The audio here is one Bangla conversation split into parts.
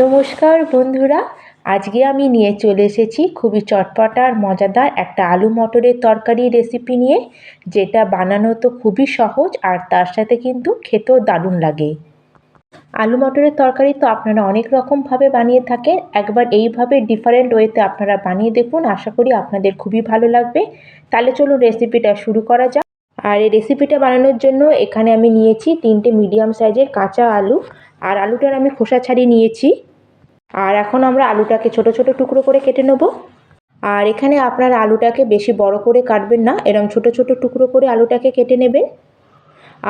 নমস্কার বন্ধুরা, আজকে আমি নিয়ে চলে এসেছি খুবই চটপটা আর মজাদার একটা আলু মটরের তরকারি রেসিপি নিয়ে, যেটা বানানো তো খুবই সহজ আর তার সাথে কিন্তু খেতেও দারুণ লাগে। আলু মটরের তরকারি তো আপনারা অনেক রকমভাবে বানিয়ে থাকেন, একবার এইভাবে ডিফারেন্ট ওয়েতে আপনারা বানিয়ে দেখুন, আশা করি আপনাদের খুবই ভালো লাগবে। তাহলে চলুন রেসিপিটা শুরু করা যাক। আর এই রেসিপিটা বানানোর জন্য এখানে আমি নিয়েছি 3টে মিডিয়াম সাইজের কাঁচা আলু, আর আলুটার আমি খোসা ছাড়িয়ে নিয়েছি। আর এখন আমরা আলুটাকে ছোট ছোট টুকরো করে কেটে নেব। আর এখানে আপনারা আলুটাকে বেশি বড় করে কাটবেন না, এরকম ছোট ছোট টুকরো করে আলুটাকে কেটে নেবেন।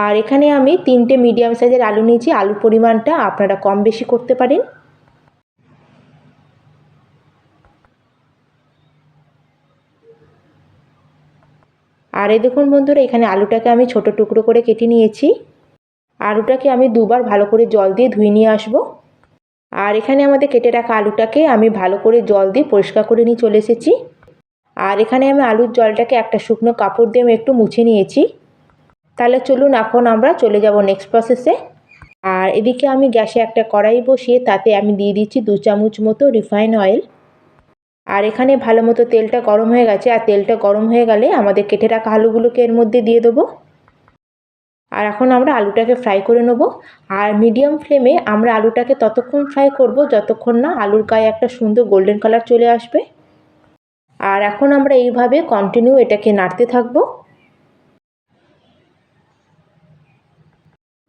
আর এখানে আমি 3টে মিডিয়াম সাইজের আলু নিয়েছি, আলুর পরিমাণটা আপনারা কম বেশি করতে পারেন। আর এই দেখুন বন্ধুরা, এখানে আলুটাকে আমি ছোট টুকরো করে কেটে নিয়েছি। আলুটাকে আমি দুবার ভালো করে জল দিয়ে ধুয়ে নিয়ে আসবো। আর এখানে আমাদের কেটে রাখা আলুটাকে আমি ভালো করে জল দিয়ে পরিষ্কার করে নিয়ে চলে এসেছি। আর এখানে আমি আলুর জলটাকে একটা শুকনো কাপড় দিয়ে আমি একটু মুছে নিয়েছি। তাহলে চলুন এখন আমরা চলে যাব নেক্সট প্রসেসে। আর এদিকে আমি গ্যাসে একটা কড়াই বসিয়ে তাতে আমি দিয়ে দিচ্ছি 2 চামচ মতো রিফাইন অয়েল। আর এখানে ভালো মতো তেলটা গরম হয়ে গেছে, আর তেলটা গরম হয়ে গেলে আমাদের কেটে রাখা আলুগুলোকে এর মধ্যে দিয়ে দেবো। আর এখন আমরা আলুটাকে ফ্রাই করে নেব। আর মিডিয়াম ফ্লেমে আমরা আলুটাকে ততক্ষণ ফ্রাই করব যতক্ষণ না আলুর গায়ে একটা সুন্দর গোল্ডেন কালার চলে আসবে। আর এখন আমরা এইভাবে কন্টিনিউ এটাকে নাড়তে থাকবো।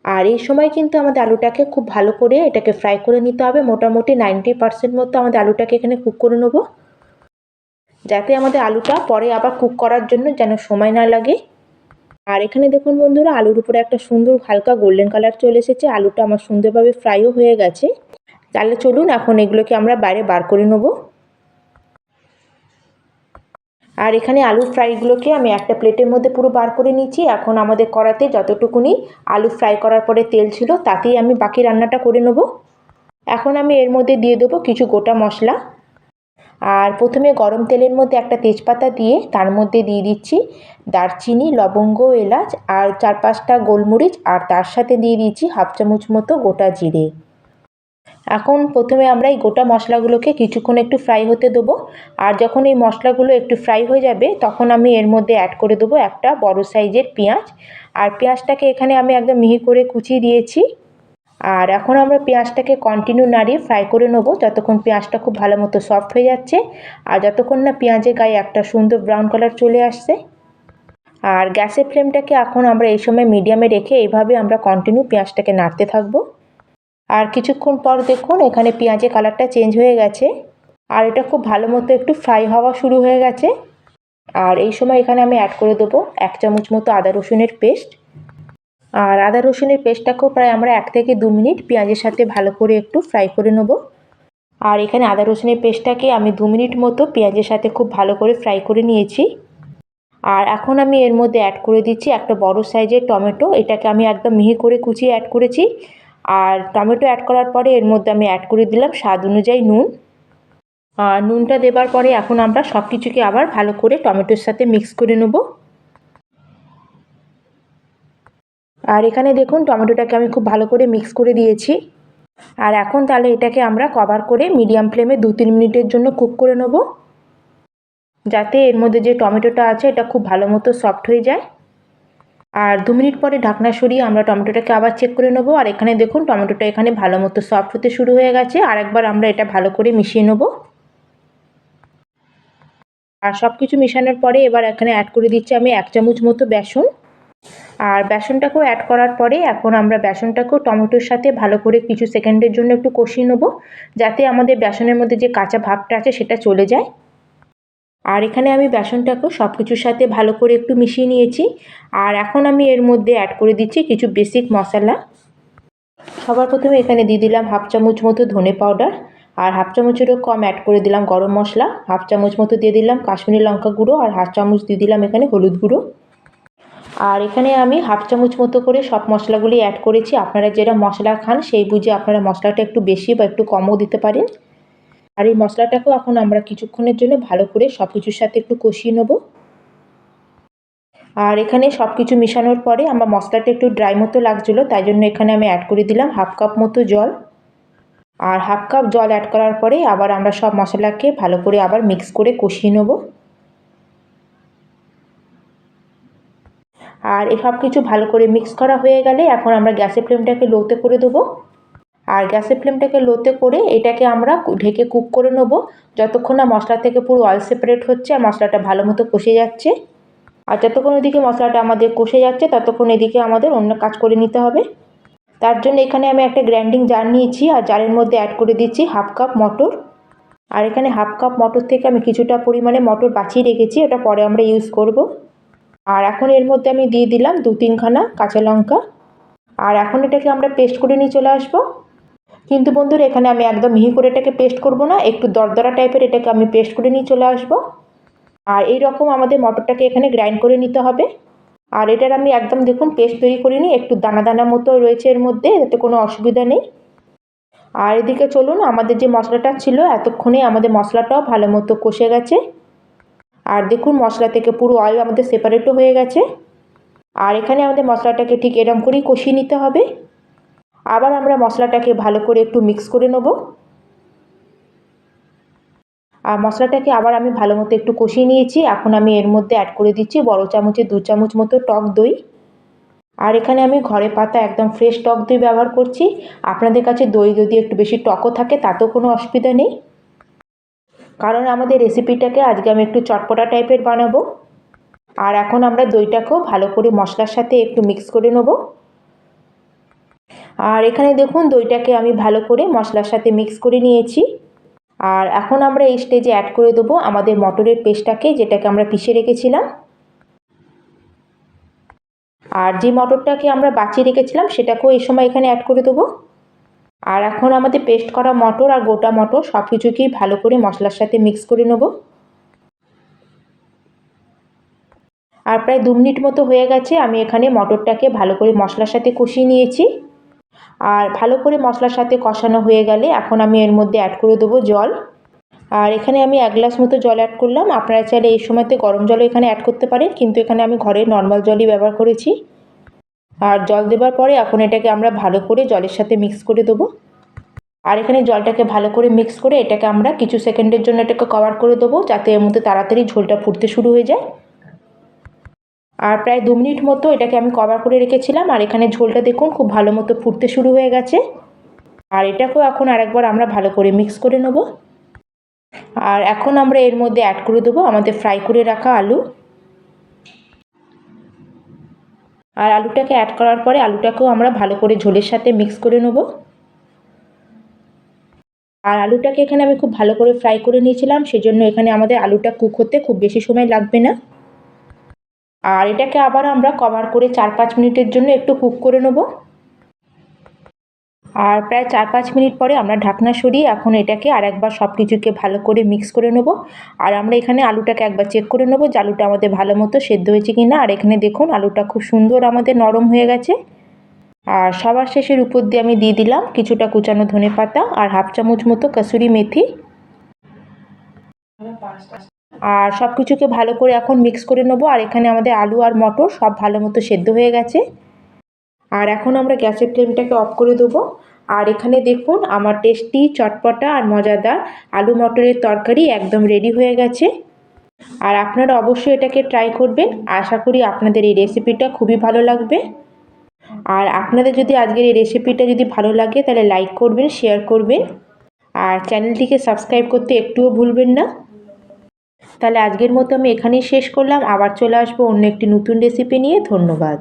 আর এই সময় কিন্তু আমাদের আলুটাকে খুব ভালো করে এটাকে ফ্রাই করে নিতে হবে। মোটামুটি 90% মতো আমাদের আলুটাকে এখানে কুক করে নেব, যাতে আমাদের আলুটা পরে আবার কুক করার জন্য যেন সময় না লাগে। আর এখানে দেখুন বন্ধুরা, আলুর উপরে একটা সুন্দর হালকা গোল্ডেন কালার চলে এসেছে, আলুটা আমার সুন্দরভাবে ফ্রাইও হয়ে গেছে। তাহলে চলুন এখন এগুলোকে আমরা বাইরে বার করে নেব। আর এখানে আলু ফ্রাইগুলোকে আমি একটা প্লেটের মধ্যে পুরো বার করে নিচ্ছি। এখন আমাদের কড়াতে যতটুকুনি আলু ফ্রাই করার পরে তেল ছিল তাতেই আমি বাকি রান্নাটা করে নেব। এখন আমি এর মধ্যে দিয়ে দেবো কিছু গোটা মশলা। আর প্রথমে গরম তেলের মধ্যে একটা তেজপাতা দিয়ে তার মধ্যে দিয়ে দিচ্ছি দারচিনি, লবঙ্গ, এলাচ আর 4-5টা গোলমরিচ, আর তার সাথে দিয়ে দিচ্ছি হাফ চামচ মতো গোটা জিরে। এখন প্রথমে আমরা এই গোটা মশলাগুলোকে কিছুক্ষণ একটু ফ্রাই হতে দেবো। আর যখন এই মশলাগুলো একটু ফ্রাই হয়ে যাবে তখন আমি এর মধ্যে অ্যাড করে দেবো একটা বড় সাইজের পেঁয়াজ। আর পেঁয়াজটাকে এখানে আমি একদম মিহি করে কুচিয়ে দিয়েছি। আর এখন আমরা পেঁয়াজটাকে কন্টিনিউ নাড়িয়ে ফ্রাই করে নেবো যতক্ষণ পেঁয়াজটা খুব ভালো মতো সফট হয়ে যাচ্ছে, আর যতক্ষণ না পেঁয়াজের গায়ে একটা সুন্দর ব্রাউন কালার চলে আসছে। আর গ্যাসের ফ্লেমটাকে এখন আমরা এই সময় মিডিয়ামে রেখে এইভাবে আমরা কন্টিনিউ পেঁয়াজটাকে নাড়তে থাকবো। আর কিছুক্ষণ পর দেখুন এখানে পেঁয়াজের কালারটা চেঞ্জ হয়ে গেছে, আর এটা খুব ভালো মতো একটু ফ্রাই হওয়া শুরু হয়ে গেছে। আর এই সময় এখানে আমি অ্যাড করে দেবো 1 চামচ মতো আদা রসুনের পেস্ট। আর আদা রসুনের পেস্টটাকেও প্রায় আমরা 1 থেকে 2 মিনিট পেঁয়াজের সাথে ভালো করে একটু ফ্রাই করে নেব। আর এখানে আদা রসুনের পেস্টটাকে আমি 2 মিনিট মতো পেঁয়াজের সাথে খুব ভালো করে ফ্রাই করে নিয়েছি। আর এখন আমি এর মধ্যে অ্যাড করে দিচ্ছি একটা বড় সাইজের টমেটো, এটাকে আমি একদম মিহি করে কুচিয়ে অ্যাড করেছি। আর টমেটো অ্যাড করার পরে এর মধ্যে আমি অ্যাড করে দিলাম স্বাদ অনুযায়ী নুন। আর নুনটা দেবার পরে এখন আমরা সব কিছুকে আবার ভালো করে টমেটোর সাথে মিক্স করে নেব। আর এখানে দেখুন টমেটোটাকে আমি খুব ভালো করে মিক্স করে দিয়েছি। আর এখন তাহলে এটাকে আমরা কভার করে মিডিয়াম ফ্লেমে 2-3 মিনিটের জন্য কুক করে নেব, যাতে এর মধ্যে যে টমেটোটা আছে এটা খুব ভালো মতো সফট হয়ে যায়। আর 2 মিনিট পরে ঢাকনা সরিয়ে আমরা টমেটোটাকে আবার চেক করে নেব। আর এখানে দেখুন টমেটোটা এখানে ভালো মতো সফট হতে শুরু হয়ে গেছে। আর একবার আমরা এটা ভালো করে মিশিয়ে নেব। আর সব কিছু মেশানোর পরে এবার এখানে অ্যাড করে দিচ্ছি আমি 1 চামচ মতো বেসন। আর বেসনটাকেও অ্যাড করার পরে এখন আমরা বেসনটাকেও টমেটোর সাথে ভালো করে কিছু সেকেন্ডের জন্য একটু কষিয়ে নেব, যাতে আমাদের বেসনের মধ্যে যে কাঁচা ভাবটা আছে সেটা চলে যায়। আর এখানে আমি বেসনটাকেও সব কিছুর সাথে ভালো করে একটু মিশিয়ে নিয়েছি। আর এখন আমি এর মধ্যে অ্যাড করে দিচ্ছি কিছু বেসিক মশলা। সবার প্রথমে এখানে দিয়ে দিলাম হাফ চামচ মতো ধনে পাউডার, আর হাফ চামচেরও কম অ্যাড করে দিলাম গরম মশলা, হাফ চামচ মতো দিয়ে দিলাম কাশ্মীরি লঙ্কা গুঁড়ো, আর হাফ চামচ দিয়ে দিলাম এখানে হলুদ গুঁড়ো। আর এখানে আমি হাফ চামচ মতো করে সব মশলাগুলি অ্যাড করেছি। আপনারা যেটা মশলা খান সেই বুঝে আপনারা মশলাটা একটু বেশি বা একটু কমও দিতে পারেন। আর এই মশলাটাকেও এখন আমরা কিছুক্ষণের জন্য ভালো করে সব কিছুর সাথে একটু কষিয়ে নেব। আর এখানে সব কিছু মেশানোর পরে আমার মশলাটা একটু ড্রাই মতো লাগছিলো, তাই জন্য এখানে আমি অ্যাড করে দিলাম হাফ কাপ মতো জল। আর হাফ কাপ জল অ্যাড করার পরে আবার আমরা সব মশলাকে ভালো করে আবার মিক্স করে কষিয়ে নেব। আর এই সব কিছু ভালো করে মিক্স করা হয়ে গেলে এখন আমরা গ্যাসের ফ্লেমটাকে লোতে করে দেবো। আর গ্যাসের ফ্লেমটাকে লোতে করে এটাকে আমরা ঢেকে কুক করে নেব যতক্ষণ না মশলা থেকে পুরো অয়েল সেপারেট হচ্ছে আর মশলাটা ভালো মতো কষে যাচ্ছে। আর যতক্ষণ এদিকে মশলাটা আমাদের কষে যাচ্ছে ততক্ষণ এদিকে আমাদের অন্য কাজ করে নিতে হবে। তার জন্য এখানে আমি একটা গ্রাইন্ডিং জার নিয়েছি আর জারের মধ্যে অ্যাড করে দিচ্ছি হাফ কাপ মটর। আর এখানে হাফ কাপ মটর থেকে আমি কিছুটা পরিমাণে মটর বাছিয়ে রেখেছি, এটা পরে আমরা ইউজ করব। আর এখন এর মধ্যে আমি দিয়ে দিলাম 2-3খানা কাঁচা লঙ্কা। আর এখন এটাকে আমরা পেস্ট করে নিয়ে চলে আসবো। কিন্তু বন্ধুরা এখানে আমি একদম মিহি করে এটাকে পেস্ট করব না, একটু দরদরা টাইপের এটাকে আমি পেস্ট করে নিয়ে চলে আসবো। আর এই রকম আমাদের মটরটাকে এখানে গ্রাইন্ড করে নিতে হবে। আর এটার আমি একদম দেখুন পেস্ট তৈরি করিনি, একটু দানা দানা মতো রয়েছে এর মধ্যে, এতে কোনো অসুবিধা নেই। আর এদিকে চলুন, আমাদের যে মশলাটা ছিল এতক্ষণে আমাদের মশলাটাও ভালো মতো কষে গেছে। আর দেখুন মশলা থেকে পুরো অয়েল আমাদের সেপারেটও হয়ে গেছে। আর এখানে আমাদের মশলাটাকে ঠিক এরকম করেই কষিয়ে নিতে হবে। আবার আমরা মশলাটাকে ভালো করে একটু মিক্স করে নেব। আর মশলাটাকে আবার আমি ভালো মতো একটু কষিয়ে নিয়েছি। এখন আমি এর মধ্যে অ্যাড করে দিচ্ছি বড় চামচে 2 চামচ মতো টক দই। আর এখানে আমি ঘরে পাতা একদম ফ্রেশ টক দই ব্যবহার করছি। আপনাদের কাছে দই যদি একটু বেশি টকও থাকে তাতেও কোনো অসুবিধা নেই, কারণ আমাদের রেসিপিটাকে আজকে আমি একটু চটপটা টাইপের বানাবো। আর এখন আমরা দইটাকেও ভালো করে মশলার সাথে একটু মিক্স করে নেব। আর এখানে দেখুন দইটাকে আমি ভালো করে মশলার সাথে মিক্স করে নিয়েছি। আর এখন আমরা এই স্টেজে অ্যাড করে দেবো আমাদের মটরের পেস্টটাকে, যেটাকে আমরা পিষে রেখেছিলাম। আর যে মটরটাকে আমরা বাছিয়ে রেখেছিলাম সেটাকেও এই সময় এখানে অ্যাড করে দেবো। আর এখন আমাদের পেস্ট করা মটর আর গোটা মটর সব কিছুকেই ভালো করে মশলার সাথে মিক্স করে নেব। আর প্রায় 2 মিনিট মতো হয়ে গেছে, আমি এখানে মটরটাকে ভালো করে মশলার সাথে কষিয়ে নিয়েছি। আর ভালো করে মশলার সাথে কষানো হয়ে গেলে এখন আমি এর মধ্যে অ্যাড করে দেবো জল। আর এখানে আমি 1 গ্লাস মতো জল অ্যাড করলাম। আপনারা চাইলে এই সময়তে গরম জলও এখানে অ্যাড করতে পারেন, কিন্তু এখানে আমি ঘরের নর্মাল জলই ব্যবহার করেছি। আর জল দেওয়ার পরে এখন এটাকে আমরা ভালো করে জলের সাথে মিক্স করে দেবো। আর এখানে জলটাকে ভালো করে মিক্স করে এটাকে আমরা কিছু সেকেন্ডের জন্য এটাকে কভার করে দেবো, যাতে এর মধ্যে তাড়াতাড়ি ঝোলটা ফুটতে শুরু হয়ে যায়। আর প্রায় 2 মিনিট মতো এটাকে আমি কভার করে রেখেছিলাম। আর এখানে ঝোলটা দেখুন খুব ভালো মতো ফুটতে শুরু হয়ে গেছে। আর এটাকেও এখন আরেকবার আমরা ভালো করে মিক্স করে নেব। আর এখন আমরা এর মধ্যে অ্যাড করে দেবো আমাদের ফ্রাই করে রাখা আলু। আর আলুটাকে অ্যাড করার পরে আলুটাকেও আমরা ভালো করে ঝোলের সাথে মিক্স করে নেব। আর আলুটাকে এখানে আমি খুব ভালো করে ফ্রাই করে নিয়েছিলাম, সেজন্য এখানে আমাদের আলুটা কুক হতে খুব বেশি সময় লাগবে না। আর এটাকে আবার আমরা কভার করে 4-5 মিনিটের জন্য একটু কুক করে নেব। আর প্রায় 4-5 মিনিট পরে আমরা ঢাকনা সরিয়ে এখন এটাকে আরেকবার সব কিছুকে ভালো করে মিক্স করে নেব। আর আমরা এখানে আলুটাকে একবার চেক করে নেব যে আলুটা আমাদের ভালো মতো সেদ্ধ হয়েছে কি না। আর এখানে দেখুন আলুটা খুব সুন্দর আমাদের নরম হয়ে গেছে। আর সবার শেষের উপর দিয়ে আমি দিয়ে দিলাম কিছুটা কুচানো ধনেপাতা আর হাফ চামচ মতো কসুরি মেথি। আর সব কিছুকে ভালো করে এখন মিক্স করে নেব। আর এখানে আমাদের আলু আর মটর সব ভালো মতো সেদ্ধ হয়ে গেছে। আর এখন আমরা গ্যাসের ফ্লেমটাকে অফ করে দেবো। আর এখানে দেখুন আমার টেস্টি চটপটা আর মজাদার আলু মটরের তরকারি একদম রেডি হয়ে গেছে। আর আপনারা অবশ্যই এটাকে ট্রাই করবেন। আশা করি আপনাদের এই রেসিপিটা খুবই ভালো লাগবে। আর আপনাদের যদি আজকের এই রেসিপিটা যদি ভালো লাগে তাহলে লাইক করবেন, শেয়ার করবেন আর চ্যানেলটিকে সাবস্ক্রাইব করতে একটুও ভুলবেন না। তাহলে আজকের মতো আমি এখানেই শেষ করলাম, আবার চলে আসবো অন্য একটি নতুন রেসিপি নিয়ে। ধন্যবাদ।